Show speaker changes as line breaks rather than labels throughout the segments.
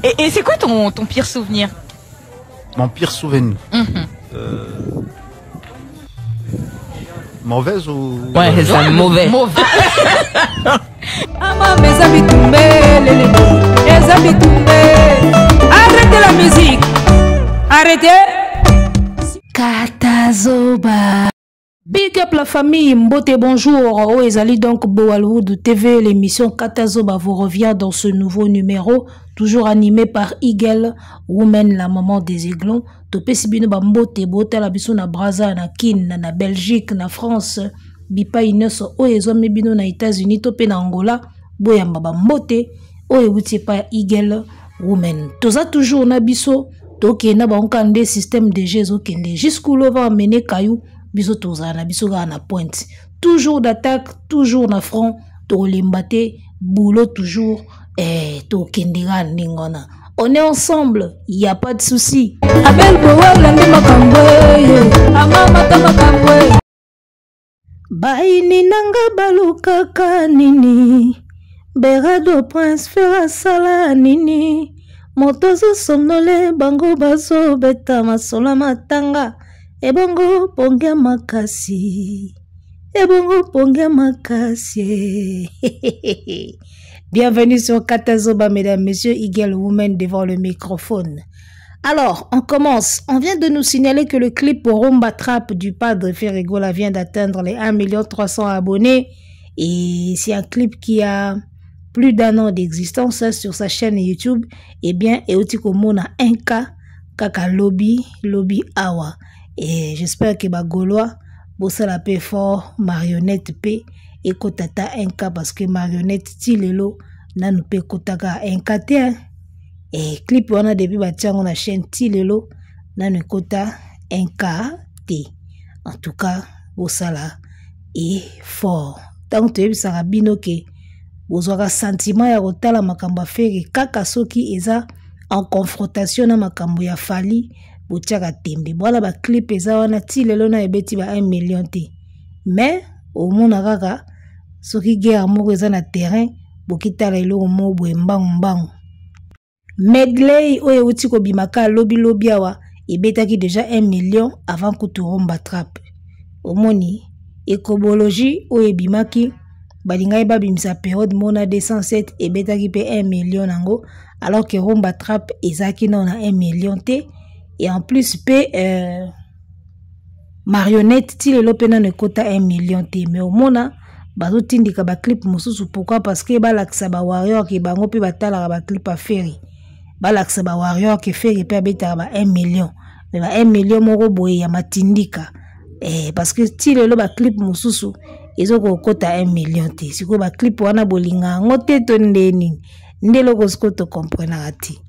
Et c'est quoi ton pire souvenir?
Mon pire souvenir. Mauvaise ou...
Ouais, c'est ça, mauvais. Mauvais.
Arrêtez la musique. Arrêtez. Katazoba. Big up la famille, Mbote bonjour. Oh, Ezali donc Boalwood TV, l'émission Katazoba vous revient dans ce nouveau numéro, toujours animé par Igel, Women, la maman des aiglons. Topé Sibino Bambote, Bote la biso na Brazza, na Kin, na Belgique, na France, Bipa Ineso, oh, Ezome bino na États-Unis, Topé na Angola, Boyamba Bambote, oh, Ewuti pa Igel, Women. Toza toujours na biso, Toke na Bankande, système de Jésus, Kende, jusqu'où l'on va amener Kayou. Biso tozana biso na pointe, toujours d'attaque, toujours na front, to limbate boulot toujours to kendira ningona. On est ensemble, il y a pas de souci. Abel Boala ndi makambwe, amama tamakambwe. Baini nanga balukaka nini, berado prince fera sala nini, motozo somnole bango bazo beta masola matanga. Ebongo pongia makasi. Ebongo pongia makasi. Bienvenue sur Katazoba, mesdames, messieurs, Igel Women devant le microphone. Alors, on commence. On vient de nous signaler que le clip Rumba Trap du padre Ferregola vient d'atteindre les 1 300 000 abonnés. Et c'est un clip qui a plus d'1 an d'existence sur sa chaîne YouTube. Eh bien, Eotiko Mona 1K, Kaka Lobby Awa. Et j'espère que les Gaulois bossent la paix fort, marionnette paix et kotata 1K parce que marionnette tilelo na nous paix kotaka 1K et clip on a depuis bâtir on a chaîne tilelo na nous kota 1K. En tout cas, bossala est fort. Tant que tu es bino ke bozwaka sentiment ya kotala makambo affaire kaka soki eza en confrontation na makambo ya fali. Boutiaka tembe voilà ba clip eza wana ti lelo na ebeti ba 1 million te mais au mona kaka soki guerre moko eza na terrain bokitala eloko mo boye mbangu medley oyo uti ko bimaka lobi awa ebetaki déjà 1 million avant kutu Rumba Trap omoni écologie oyo bimaki balingai babimisa période mona 207 ebetaki pe 1 million nango alors que Rumba Trap ezaki na 1 million te. Et en plus, marionnette, ti le lopena ne kota 1 million te. Mais au mona, bazo tindika ba clip mususu. Pourquoi? Parce que balaksa ba warrior ki bango pe batala ba clip a ferry. Balaksa ba warrior ki ferry pe abeta ba 1 million. Mais ba 1 million moko boye ya matindika. Parce que ti le lo ba clip mususu, ezo ko kota 1 million te. Siko ba clip wana bolinga ngote to ndeni. Ndelo ko sko to comprendre ati.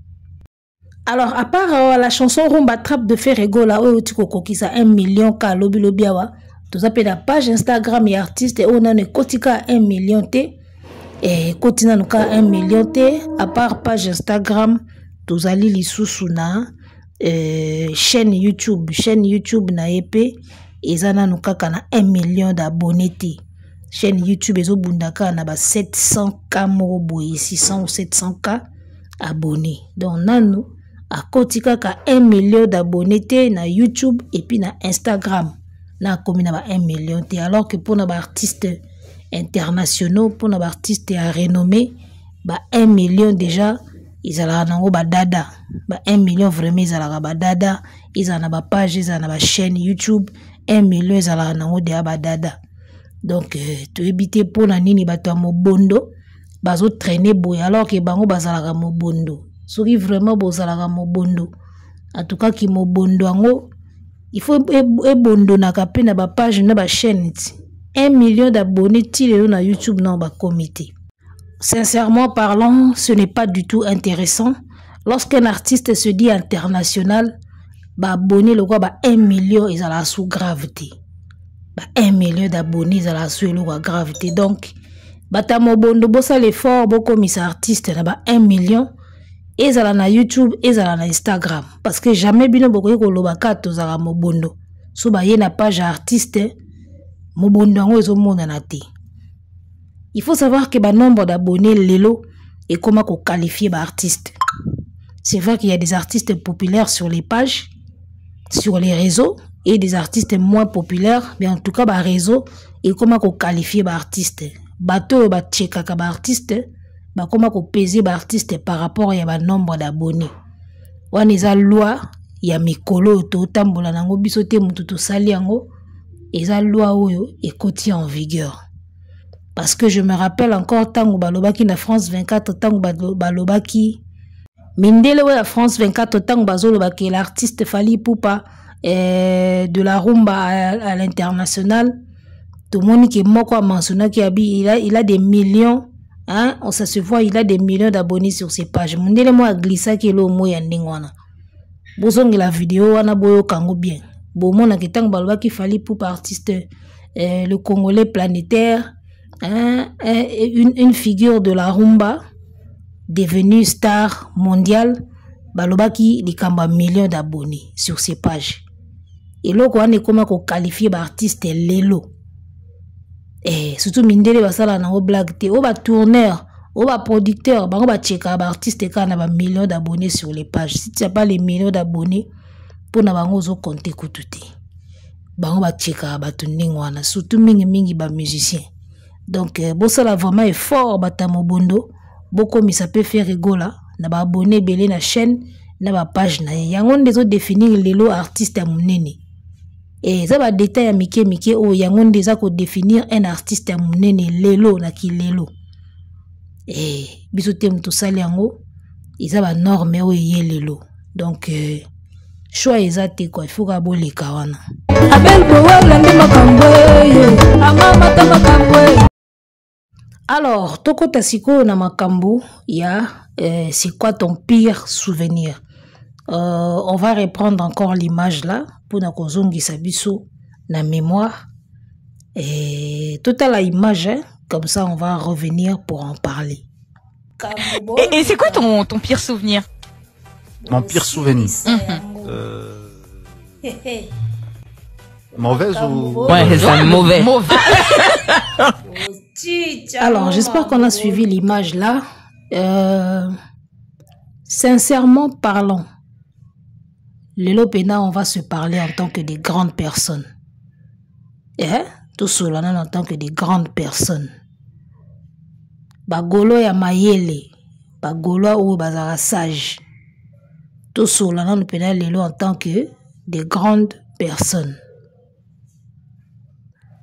Alors, à part la chanson Rumba Trap de Ferregola, où tu kokisa 1 million ka lobi awa, tout appelle la page Instagram et artiste et on a ne kotika 1 million t et kotina nuka 1 million t. À part page Instagram, tout ali li susuna chaîne YouTube na épée et zana nuka kana 1 million d'abonnés t. Chaîne YouTube ezo bundaka na ba 700K morobo 600 ou 700K abonnés. Donc nanu a kotika ka 1 million d'abonnés na YouTube et puis na Instagram na komi na ba 1 million te alors que pour na ba artistes internationaux pour na ba artistes à renommée ba 1 million déjà ils ala nango ba dada ba 1 million vraiment ils ala ba dada ils ana ba page ils ana ba chaîne YouTube 1 million ils ala nango de ba dada donc to ebité pour na nini ba to mobondo bazo traîner boy alors que bango bazala mobondo. Soki vraiment bozalaka mobondo en tout cas ki mobondo ango il faut ebondo na kape na ba page na ba chaîne 1 million d'abonnés tilelo na YouTube na ba comité. Sincèrement parlant, ce n'est pas du tout intéressant lorsqu'un artiste se dit international ba abonné le quoi ba 1 million ils ala sous gravité. Ba 1 million d'abonnés ils ala sous le gravité donc bata mobondo bossa l'effort boko mis artiste na ba 1 million. Ezala na YouTube, ezala na Instagram. Parce que jamais bino bokoye koloba ka tozala mobondo. So ba ye na page artiste, mobondo ngo ezo mona na te. Il faut savoir que ba nombre d'abonnés lelo et comment ko qualifier ba artiste. C'est vrai qu'il y a des artistes populaires sur les pages, sur les réseaux, et des artistes moins populaires, mais en tout cas, bah, réseau, et comment qu'on qualifie bah, artiste. Bateau, bah, tchekaka bah, artiste, bah, comment qu'on pèse bah, artiste par rapport à bah, nombre d'abonnés. On est à loi, il y a mikolo, to tambola nango bisote mututu sali yango, et la loi oyo est côté en vigueur. Parce que je me rappelle encore tango balobaki na France 24 tango balobaki mindele ouais France 24 tango bazolobaki l'artiste Fally Ipupa de la rumba à l'international. Tout le monde qui est mort quoi mentionné il a des millions, hein, ça se voit, il a des millions d'abonnés sur ses pages. Mindele moi glissa qui lo mo yandingwana. Bozongi la vidéo wana boyo kango bien. Bomona ki tango balobaki Fally Ipupa artiste le Congolais planétaire. Hein, une figure de la rumba devenue star mondiale, balobaki likamba millions d'abonnés sur ses pages. Et là, on est comment qu'on qualifie d'artiste lelo. Et surtout mindele basala na o blague te, o ba tourneur, o ba producteur, ba ba cheka ba artiste kana ba millions d'abonnés sur les pages. Si tu n'as pas les millions d'abonnés, pour na bango zo compter kututi. Ba ba cheka ba tuningwana, surtout mingi ba musicien. Donc, Bossala vraiment est fort, Batamo Bondo. Beaucoup, mais ça peut faire rigola. Na ba abonné belé na chaîne, na ba page na. Yangon des autres définir les lots artistes à mounene. Et ça va détail à Mike, oh, yangon des autres définir un artiste à mounene, lelo, na ki lelo. Et, bisoté moutou sali yango, ils ont norme, oh, yé lelo. Donc, choix exact, quoi, il faut qu'abo les kawana. Alors, toko tasiko na makambo, c'est quoi ton pire souvenir? On va reprendre encore l'image là, pour na kozongi sabiso na mémoire. Et toute la image, hein, comme ça on va revenir pour en parler.
Et c'est quoi ton pire souvenir?
Mon pire souvenir. Mauvaise ou...
Ouais, c'est mauvais.
Alors, j'espère qu'on a suivi l'image là. Sincèrement parlant, le Lopena, on va se parler en tant que des grandes personnes. Tout cela en tant que des grandes personnes. Bagolo ya mayele, bagolo ou bazara sage. Tout cela en tant que des grandes personnes.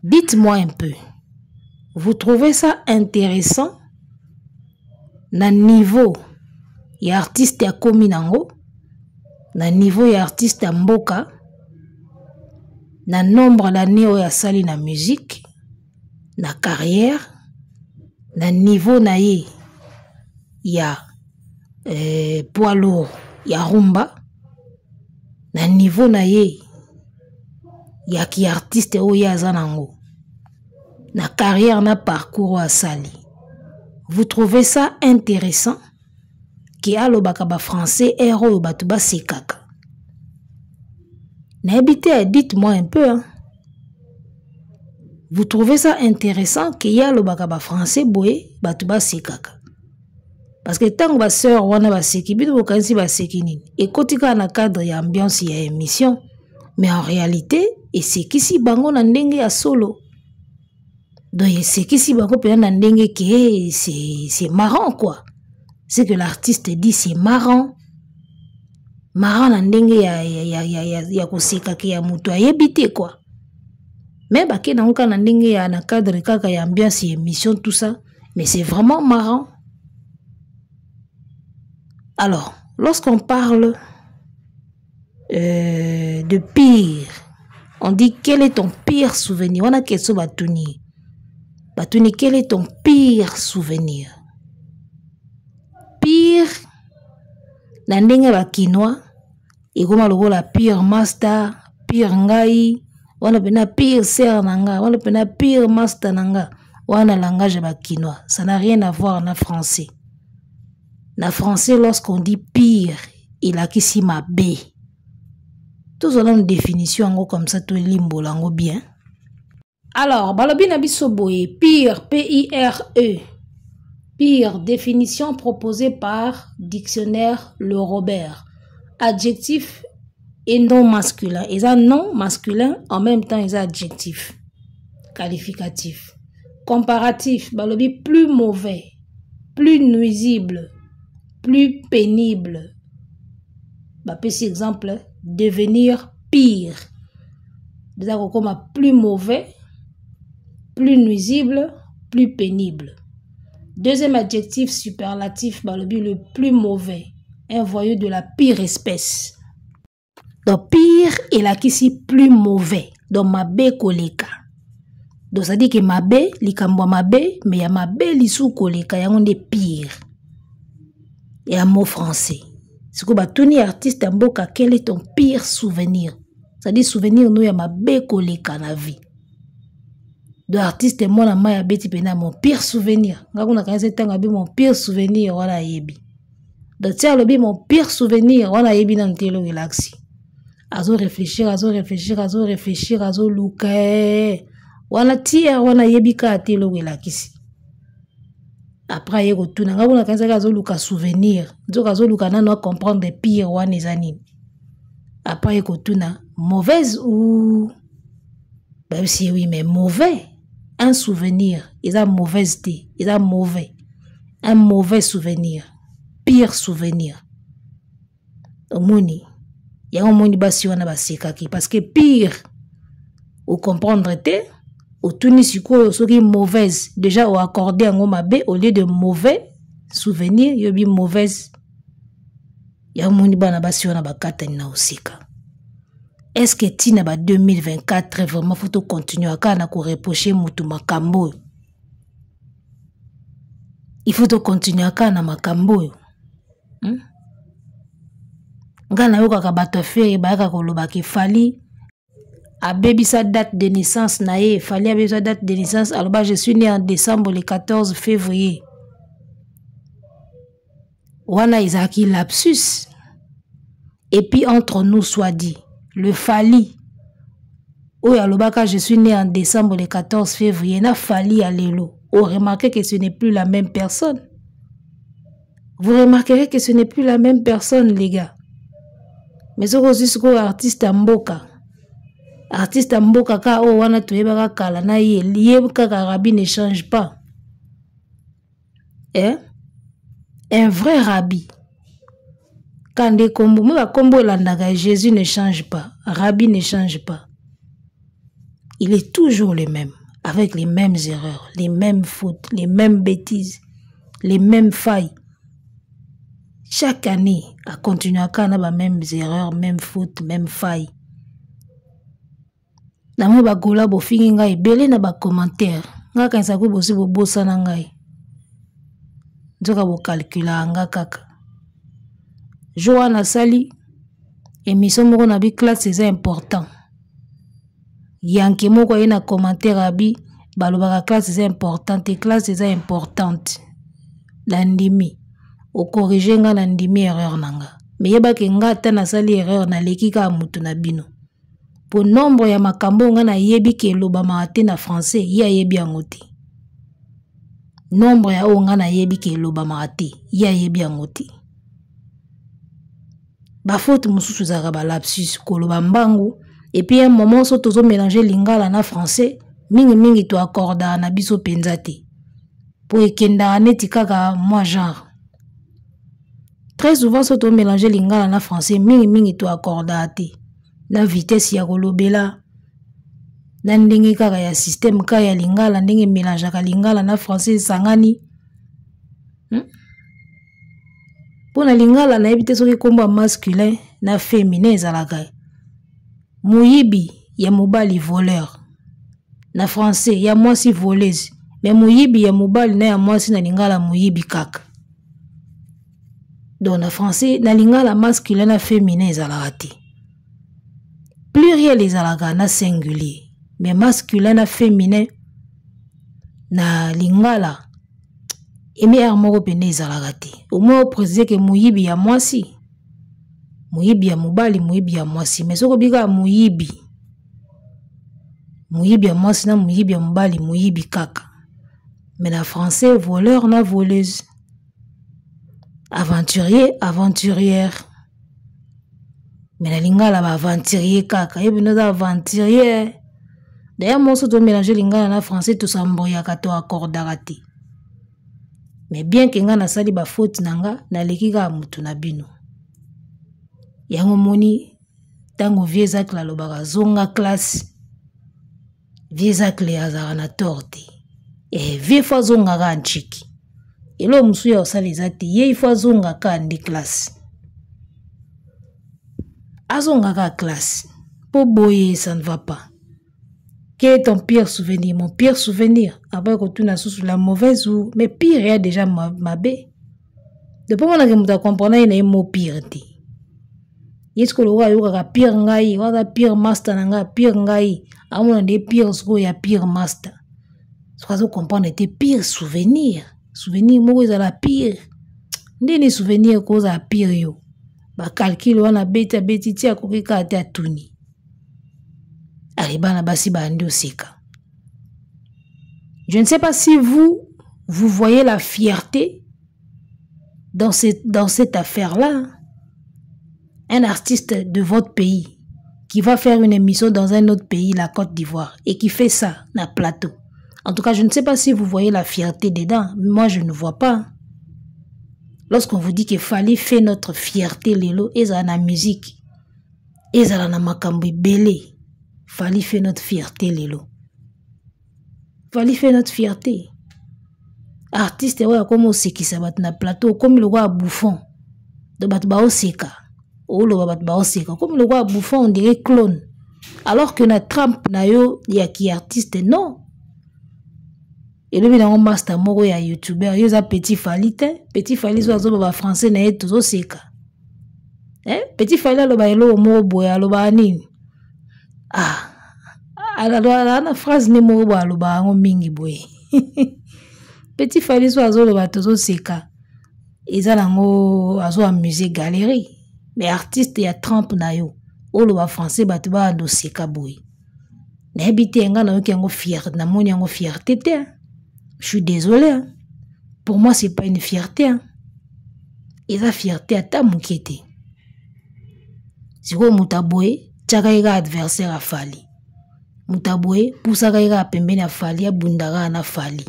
Dites-moi un peu, vous trouvez ça intéressant? Na niveau y artiste ya kominango, na niveau y artiste ya mboka, na nombre d'années où ya sali na musique, na carrière, na niveau na ye ya poids lourd, ya rumba, na niveau na ye ya ki artiste ou ya zanango, na carrière na parcours à sali. Vous trouvez ça intéressant? Ki alo bakaba français héros batuba sekaka. N'habitez, dites-moi un peu. Hein? Vous trouvez ça intéressant ki alo bakaba français boye batuba sekaka? Parce que tant que sœur wana ba seki bitu bokansi ba seki nini. Et kotika na cadre ya ambiance ya émission, mais en réalité, et c'est qu'ici bango na ndenge ya solo. Donc c'est qu'ici bango pe na ndenge ki c'est marrant quoi. C'est que l'artiste dit c'est marrant. Marrant na ndenge ya koseka ki ya mutu ayebite quoi. Mais bake na nka na ndenge ya na cadre kaka ya ambiance ya émission tout ça, mais c'est vraiment marrant. Alors, lorsqu'on parle de pire, on dit quel est ton pire souvenir? On a question batuni. Batuni, quel est ton pire souvenir? Pire, na ndenge ba kinois, et comme la pire master, pire ngai, on a pena pire ser nanga, on a pena pire master nanga, on a langage ba kinois. Ça n'a rien à voir en français. Na français, lorsqu'on dit pire, il a qui si ma B. Tout ça une définition comme ça, tout limbo lango bien. Alors, balobi na biso boye, pire, P-I-R-E. Pire, définition proposée par dictionnaire Le Robert. Adjectif et non masculin. Ils ont non masculin, en même temps ils ont adjectif. Qualificatif. Comparatif, balobi plus mauvais, plus nuisible, plus pénible. Petit exemple, devenir pire. Déjà comme plus mauvais, plus nuisible, plus pénible. Deuxième adjectif superlatif, balobi le plus mauvais, un voyou de la pire espèce. Donc pire est là qui si plus mauvais. Donc mabe koleka. Donc ça dit que mabe likambo mabe, mais ya mabe lisu koleka yango de pire. Et un mot français. C'est que batuni artiste mboka, quel est ton pire souvenir? Ça dit souvenir nous ya mabe koleka na vie. De artiste moi na maya beti pena mon pire souvenir. Ngakuna kanze tanga bi mon pire souvenir wala yebi. Donc tiens le bi mon pire souvenir wala yebi na ntelo relaxi. Azo réfléchir, azo luka. Wana tia wana yebika atelo relaxi. Après yego tuna ngabona kanza azo luka souvenir. Nzoka azo luka na no comprendre pire wana ezani. Après yego tuna mauvaise ou même si oui mais mauvais. Un souvenir, ils ont mauvaise idée, ils ont mauvais. Un mauvais souvenir, pire souvenir. Omoni, il y a un moni basi wana basekaki parce que pire, ou comprendre te, ou tuni siko soki mauvaise, déjà ou accorder un mabe au lieu de mauvais souvenir, yobi mauvaise. Il y a un moni bana basi wana bakata na osika. Est-ce que Tina ba 2024 vraiment faut continuer à kana ko reprocher mutu makambo? Il faut continuer à kana makambo. Ngana yo kaka bato fere ba ka koloba ki fali a baby sa date de naissance na ye, fali a baby sa date de naissance alors je suis né en décembre le 14 février. Wana izaki lapsus. Et puis entre nous soit dit le Fali. Oh, alobaka, je suis né en décembre le 14 février. Na Fali à l'élo. Oh, remarquez que ce n'est plus la même personne. Vous remarquerez que ce n'est plus la même personne, les gars. Mais c'est aussi ce que artiste Mboka. Artiste Mboka, ka oh, wana tuebaka kala na ye. Lié kaka rabbi ne change pas. Hein? Un vrai rabbi. Quand des combos, Jésus ne change pas, Rabbi ne change pas. Il est toujours le même, avec les mêmes erreurs, les mêmes fautes, les mêmes bêtises, les mêmes failles. Chaque année, à continuer à faire les mêmes erreurs, mêmes fautes, mêmes failles. Namo bagola bo fingi ngai belé na ba commentaire. Nga kanisa ko bosi bo bosa na ngai. Nzoka bo calcula nga kaka. Joana Sali, émission moko na bi classe c'est important. Yanke moko yena commentaire abi, balobaka classe c'est importante et classe c'est importante. Landimi, o corriger nga landimi erreur nanga. Mais yeba ke nga ta na sali erreur na leki ka mutu na bino. Pour nombre ya makambo nga na yebi ke lobama ate na français, ya yebi angote. Nombre ya o nga na yebi ke lobama ate, ya yebi angote. Ba faute mususu zaka ba lapsus koloba mbangu et puis un moment so tozo mélanger lingala na français mingi to accorda na biso penzate pour ekenda neti kaka moi genre très souvent so to mélanger lingala na français mingi to accorda te na vitesse ya kolobela na ndenge kaka ya système ka ya lingala ndenge mélange ka lingala na français sangani. Pour la lingala na ebite soki komba masculin na féminin ezalaka. Muyibi ya mobali voleur. Na français ya mwasi voleuse. Mais muyibi ya mobali na ya mwasi na lingala muyibi kaka. Donc na français na lingala masculin na féminin ezalaka te. Pluriel ezalaka na singulier. Mais masculin na féminin na lingala emi moko pene ezalaka te. Au moins préciser que muyibi ya mwasi, muyibi ya mobali, muyibi ya mwasi. Mais soko bika muyibi ya mwasi na muyibi ya mobali, muyibi kaka. Mais na français, voleur na voleuse. Aventurier, aventurière. Mais na lingala ba aventurier kaka. Yebi no aventurier. D'ailleurs, moi, surtout mélanger lingala na français, tout ça mboya kato accordara te. Mais bien que nga na sali ba faute nanga, na leki ka mutu na bino. Yango moni, tango viezak la lobaka zonga classe. Viezak le azara na torte. Vie fois zonga ka nchiki. Elo musu ya osali zati, ye fois zonga ka ndi classe. Azonga ka classe. Po boye, ça ne va pas. Quel est ton pire souvenir? Mon pire souvenir, après que tu n'as sous la mauvaise ou, mais pire, il y a déjà ma baie. Depuis que je comprends, il y a un mot pire. Est-ce que le roi a pire ngai, ou a pire master nanga, pire ngai, à mon des pires, il y a pire master. Ce que je comprends était pire souvenir. Souvenir, moi, ils ont la pire. Des souvenirs cause à pire yo. Ba calcul wana beta betiti a kokika ata tuni. Alibana basi ba andi osika. Je ne sais pas si vous voyez la fierté dans cette affaire-là. Un artiste de votre pays qui va faire une émission dans un autre pays, la Côte d'Ivoire, et qui fait ça, na plateau. En tout cas, je ne sais pas si vous voyez la fierté dedans. Moi, je ne vois pas. Lorsqu'on vous dit qu'il fallait faire notre fierté, lelo, et ça la musique, et ça la makambi belé, fallait faire notre fierté, lelo. Fallait faire notre fierté. Artiste, ouais, comme on sait qui ça va na plateau, comme le roi bouffon, de batba oseka, ou le batba oseka, comme le roi bouffon, on dirait clone. Alors que na Trump, na yo, y a qui artiste, non. Et le bilan master moro ya youtuber, yo za petit falite, petit falite so azo ba français na eto zo seka. Petit falite lo ba elo moro boya lo ba nini. Na phrase ni moro ba lo ba ngo mingi boye. Petit falite so azo lo ba to zo seka. Eza nango azo amuser galerie. Mais artiste ya Trump na yo, o lo ba français ba to ba ndo seka boye. Na habité nga na yo ki ngo fierté, na moni ngo fierté te. Je suis désolé. Hein. Pour moi, c'est pas une fierté. Hein. Et la fierté à ta moukete. Si vous moutaboué, tchakaïga adversaire à fali. Moutaboué, poussakaïga pembeni à fali, à bundara à fali.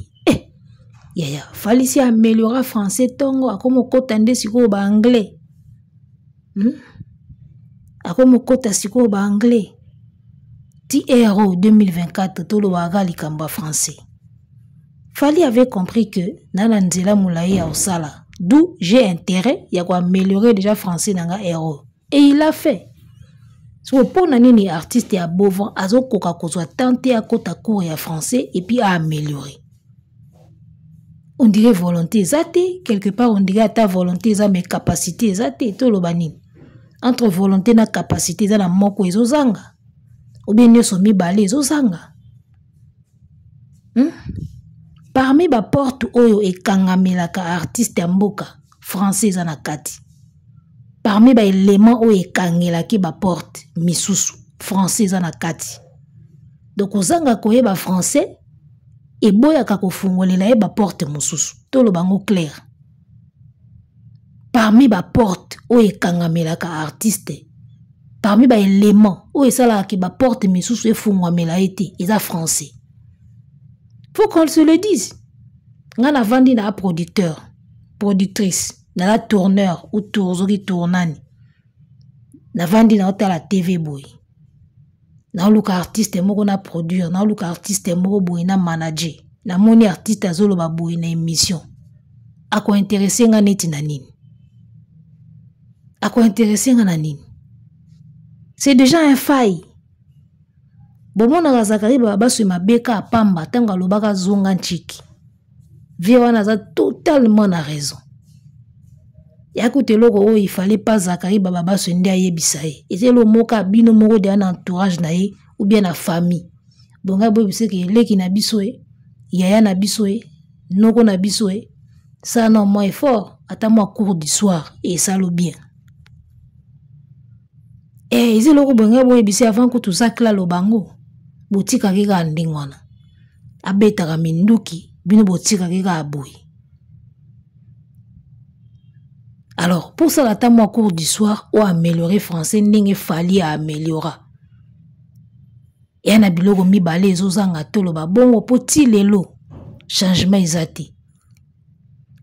Yaya, fali si améliora français tongo, à comme kotande si ko ba anglais. À comme kota si ko ba anglais. Ti héros 2024, tout le wagali kamba français. Fali avait compris que Nananzela Moulaye a Osala, d'où j'ai intérêt, il y a quoi améliorer déjà français dans un héros. Et il l'a fait. So pour nanini artiste à Bovan, azo koka kozwa tenté à kota court et à français et puis à améliorer. On dirait volonté zate, quelque part on dirait ta volonté za mes capacités zate to lo banini. Entre volonté na capacité za na moko ezozanga. Ou bien nyo somi balé ezozanga. Parmi ba porte oyo e kangamelaka artiste ya mboka français na kati. Parmi ba élément oyo e kangelaki ba porte misusu français na kati. Donc ozanga koyeba français e boyaka kofungolela e ba porte mususu. Tolo bango clair. Parmi ba porte oyo e kangamelaka artiste. Parmi ba élément oyo esalaka ki ba porte misusu e fungwamela ete eza français. Faut qu'on se le dise. Nga na vandi na producteur, productrice, na la tourneur ou tourzoki tournani. Na vandi na ota la TV boy. Na luka artiste moko na produire, na luka artiste moko boy na manager. Na moni artiste azolo ba boy na émission. Ako intéressé nga neti na nini? Ako intéressé nga na nini? C'est déjà un faille. Bomona Razakari babasu mabeka apamba tanga lobaka zonga nchiki. Viwana za totalement na raison. Yakoute loko o il fallait pas Zakari babasu ndi ayebisa ye. Ete lo moka bino moko de un entourage na ye ou bien na famille. Bonga bo bise ke leki na biso e, yaya na biso e, noko na biso e. Ça non moi effort, ata moi cours du soir et ça lo bien. Eze loko bonga bo bise avant que tout ça kla lo bango. Boutika kika ndingwana. Abetaka minduki bino botika keka aboui. Alors, pour ça, la moi cours du soir, ou améliorer français, n'enge fali à améliorer. Et un abiloko mi balé zozanga tolo ba bongo poti lelo. Changement izati.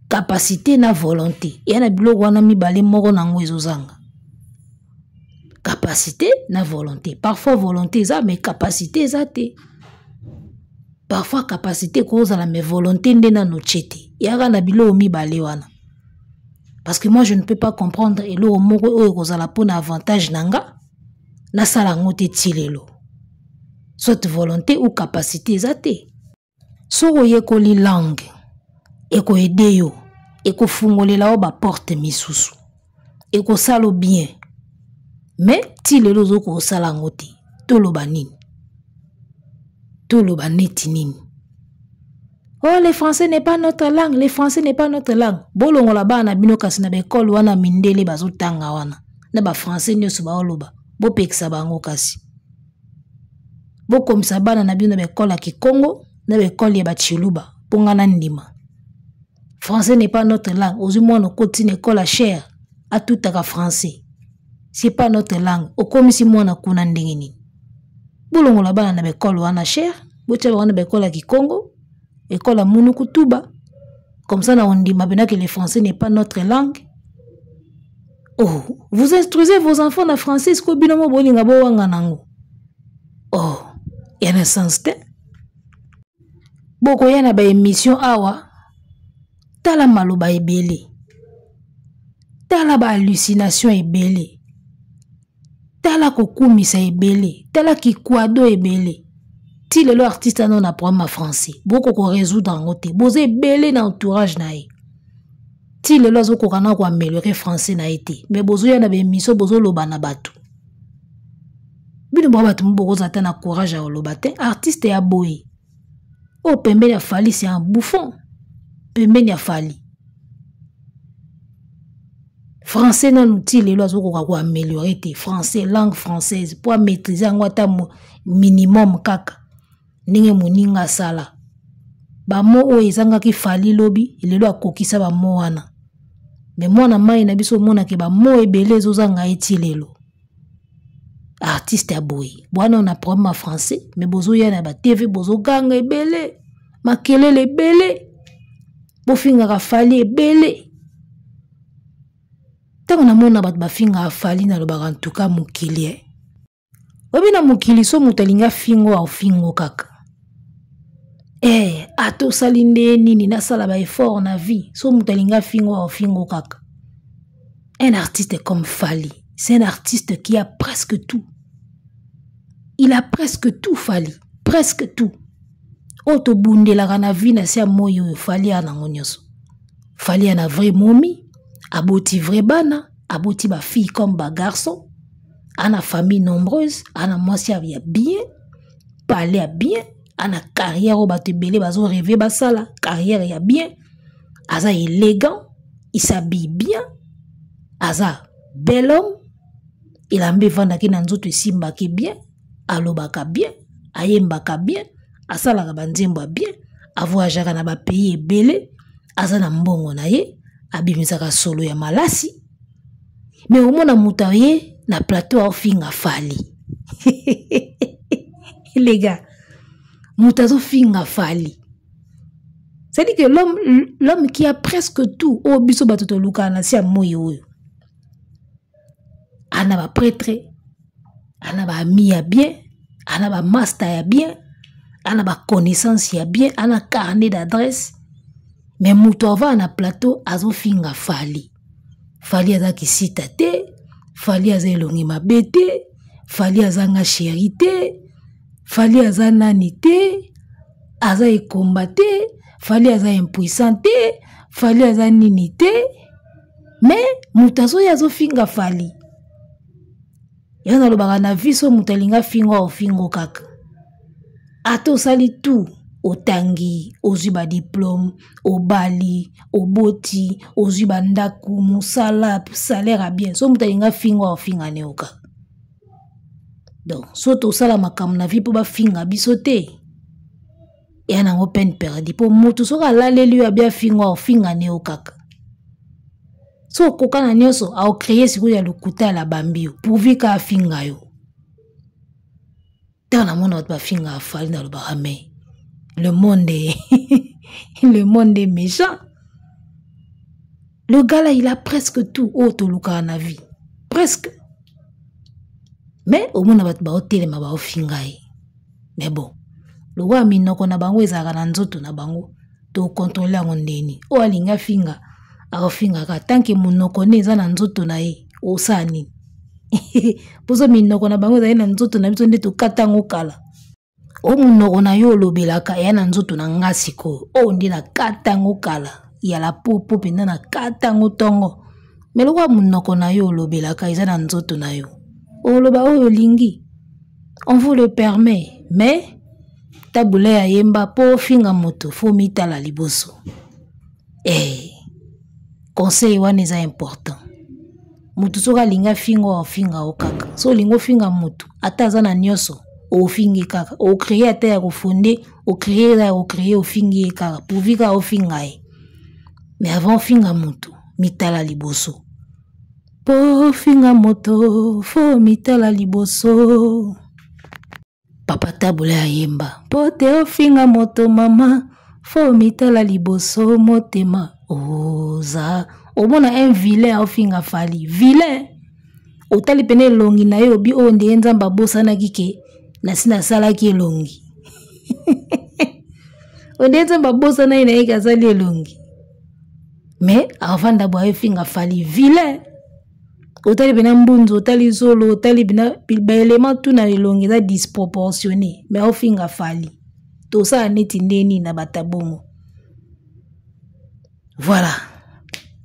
Capacité na volonté. Et un abiloko wana mi balé moro nango zozanga. Capacité na volonté. Parfois volonté ça, mais capacité zate. Parfois capacité cause à la mais volonté ndena no chete. Yara na biloko mi balé wana. Parce que moi, je ne peux pas comprendre et l'eau moko e kozala pona avantage nanga na sala ngote tilelo. Soit volonté ou capacité zate. So oye ko li langue e ko ede yo e ko fungolela o ba porte misusu e ko salo bien. Mais tilelo zo ko sala ngote toloba nini. Toloba neti nini. Oh, le français n'est pas notre langue. Le français n'est pas notre langue. Bolongo la ba na bino kasi na bekolo wana mindele bazo tanga wana. Na ba français nyoso ba oloba. Bo pekisa bango kasi. Bo komisa bana na bino na bekola ki Congo, na bekoli ya ba Chiluba, ponga na ndima. Français n'est pas notre langue. Ozu mwana kotine école cher a tout à français. C'est pas notre langue. Okomisi mwana kuna ndenge nini. Bolongo la bana na bekolo wana cher, bo tshaba wana bekola ki Congo. École à Mounoukoutuba. Comme ça, on dit que le français n'est pas notre langue. Oh, vous instruisez vos enfants en français, ce que binomo bolinga bo wanganango. Oh, il y a un sens de. Boko yana ba émission awa. Tala maloba ebele. Tala ba hallucination ebele. Tala kokumisa ebele. Tala kikwado ebele. Si le artiste non apprend français, beaucoup ko résoudre en côté, bosé belé dans entourage naï. Si le lozo ko kana ko améliorer français na été, mais bozo ya na be miso bozo loba na batu. Bino ba batu mboko zata na courage à lobate, artiste ya boy. Oh pembe ya fali c'est un bouffon. Pembe ya fali. Français non outil le lozo ko améliorer te français langue française pour maîtriser ngwata minimum kaka. Ninge muninga sala. Ba mo o ezanga ki fali lobi, ilelo akokisa ba mo wana. Me mwana mai na biso mona ke ba mo ebele zozanga etilelo. Artiste ya boy. Bwana on apprend ma français, mais bozo ya na ba TV bozo ganga ebele. Makelele ebele. Bofinga ka fali ebele. Tango na mona bat ba finga fali na lo barantuka mukili. Obi na mukili so mutalinga fingo au fingo kaka. Ato salinde nini na sala ba effort na vie. So mutalinga fingo au fingo kaka. Un artiste comme Fali, c'est un artiste qui a presque tout. Il a presque tout Fali, presque tout. Oto bunde la rana vie na sia moyo Fali ana ngonyoso. Fali ana vrai momi, aboti vrai bana, aboti ba fille comme ba garçon. Ana famille nombreuse, ana mwasi ya bien, parler à bien, ana carrière au bate belé bazo rêver basala, carrière ya bien, aza élégant, il s'habille bien, aza bel homme, il a mbé vanda ki nanzoto simba ki bien, alobaka bien, ayembaka bien, asala ka banzembo bien, avoyagaka na ba pays belé, aza na mbongo na ye, abimisaka solo ya malasi. Mais au moins mutaye na plateau au finga Fali. Les gars, mutazo finga Fali. C'est-à-dire que l'homme qui a presque tout, au biso batoto luka na sia moyo. Ana ba prêtre, ana ba ami ya bien, ana ba master ya bien, ana ba connaissance ya bien, ana carnet d'adresse. Mais mutova na plateau azo finga Fali. Fali aza kisita te, Fali aza elongi mabe te, Fali aza nga chéri te, Fali aza nani te, aza ekomba te, Fali aza impuissant te, Fali aza nini te. Mais mutazo yazo finga Fali. Yana lobaka na viso mutalinga fingo au fingo kaka. Ato sali tout. Otangi, ozuba diplôme, obali, oboti, ozuba ndaku, musala, salaire à bien. So mutalinga fingo au finga neoka. Donc, so to sala makam na vie po ba finga bisote. ya nango peine perdue po mutu soki alaleli oyo abia finga ofinga ne yo kaka so okoka na nyonso aocreye sikoyo ya lokuta ya labambi yo pourvu ka afinga yo ntango namona bato bafinga afali nalobaka me le monde est méchant. Le gars là, il a presque tout autre luka na vie. Presque. Mais au moins bat ba hotel ma ba ofingai. Mais bon. Le roi minoko na bango ezaka na nzoto na bango to contrôler ngondeni. O alinga finga. A finga ka tant que monoko ne za na nzoto na ye. O sani. Pozo minoko na bango za na nzoto na biso nde to katango kala. O monoko na yo lobelaka ya na nzoto na ngasiko. O ndi na katango kala. Ya la popo penda na katango tongo. Mais le roi monoko na yo lobelaka eza na nzoto na yo. O loba oyo lingi. On vous le permet, mais tabule ya yemba po finga moto fo mitala liboso. Conseil wana eza important. Mutu soka linga fingo finga okaka. So lingo finga mutu ata aza na nyonso o fingi kaka. O créer ata ya kofonde, o créer o fingi kaka. Pourvu ka o finga e. Mais avant finga mutu mitala liboso. Po finga moto fo mitala liboso. Papa tabula ya yemba. Po te finga moto mama fo mitala liboso motema. Oza. Omona un vilain au finga fali. Vilain. Otali pene longi na yo bi o nde nzamba bosa na kike na sina sala ki longi. Onde nzamba bosa na ina ika sali longi. Mais avant d'abord finga fali vilain. Otali bina mbunzo, otali solo, otali bina ba élément tout na longi za disproportionné. Mais au finga fali. To sa neti ndeni na batabongo. Voilà.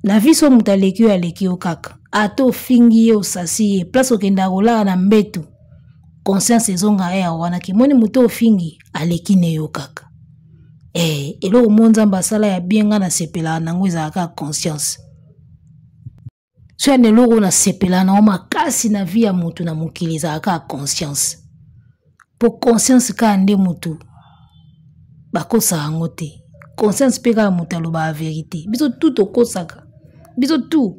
Na vie so mutaleki ya leki yo kaka. Ato fingi yo sasi place okenda kola na mbetu. Conscience ezonga ya wana kimoni muto fingi aleki ne yo kaka. Elo monza mbasala ya bienga na sepela nango ezaka conscience. So ne logo na sepela na makasi na vie ya mutu na mokili ezaka conscience. Po conscience ka ande mutu bakosa angote. Conscience peka mutu aloba la vérité. Biso tout okosaka. Biso tout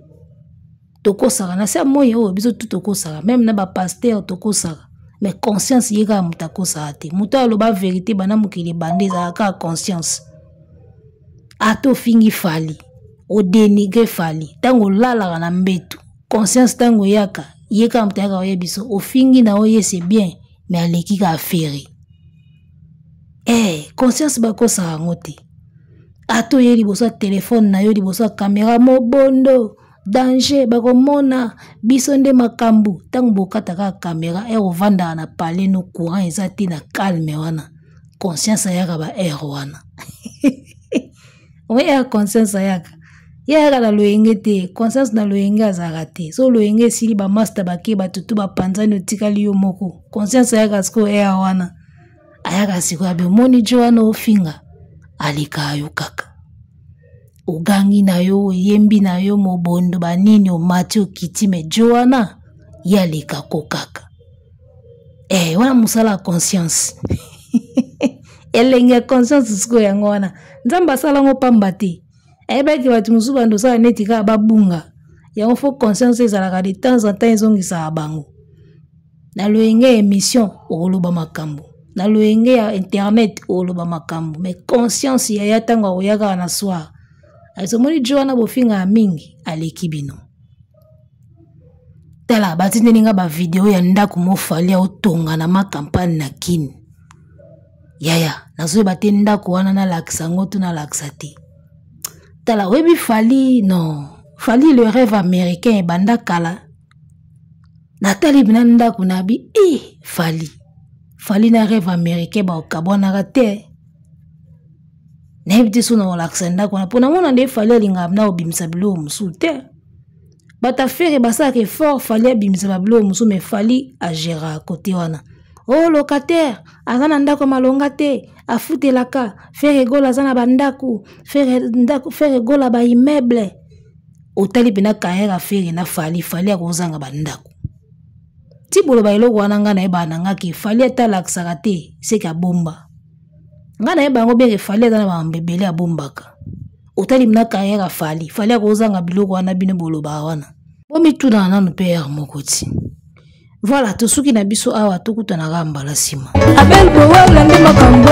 tokosaka na sa moyo biso tout tokosaka même na ba pasteur tokosaka mais conscience yeka muta kosaka te muta aloba vérité bana mukile bande za ka conscience ato fingi fali o dénigrer fali tango lala na mbetu conscience tango yaka yeka muta yaka oye biso o fingi na oye c'est bien mais aleki ka affaire conscience bakosaka ngote ato ye liboso téléphone na yo liboso caméra mobondo danger bakomona biso nde makambu tango bokataka caméra vanda na palais no courant ezati na calme wana conscience yaka ba wana oya conscience yaka la loyenge te conscience na loyenge azaka te so loyenge sili ba master bake batutu bapanzani otikali yo moko conscience yaka siko wana ayaka siko abi moni joana ofinga alika yo kaka ugangi na yo yembi na yo mobondo banini o matio kitime joana yalika kokaka wana musala conscience elenge conscience siko yango wana nzamba sala ngo pamba te baki batu musu bando sala neti ka babunga yango fo conscience ezalaka de temps en temps ezongisa bango na loyenge émission oloba makambo na loyenge ya internet oloba makambo mais conscience ya yatango oyaka na soir azomoni joana bofinga mingi aleki bino tala batinde ninga ba video ya ndako mofali otonga na makampagne na kin yaya nazo bate ndako wana na laksa ngoto na laksa te tala webi fali non fali le rêve américain banda kala natali bina ndako na bi fali na rêve américain ba okabona te na ebite sona olaksenda kwa pona mona nde fali alinga na obimisa bilo musu te bata faire basaka effort fali abimisa bilo musu mais fali a gérer côté wana locataire azana ndako malonga te afutelaka faire gola azana bandako faire gola ba immeuble otali pena kaera faire na fali akozanga bandako tibolo ba eloko wana nga na eba nanga ke fali atalaksaka te seka bomba nga na ye bango beke fali eza na bambebele abombaka otali mna carrière fali akozanga biloko wana bino boloba wana bomituna nanu mpe yare moko ti voilà tosuki na biso awa tokutanaka mbala nsima abel bowelange makambo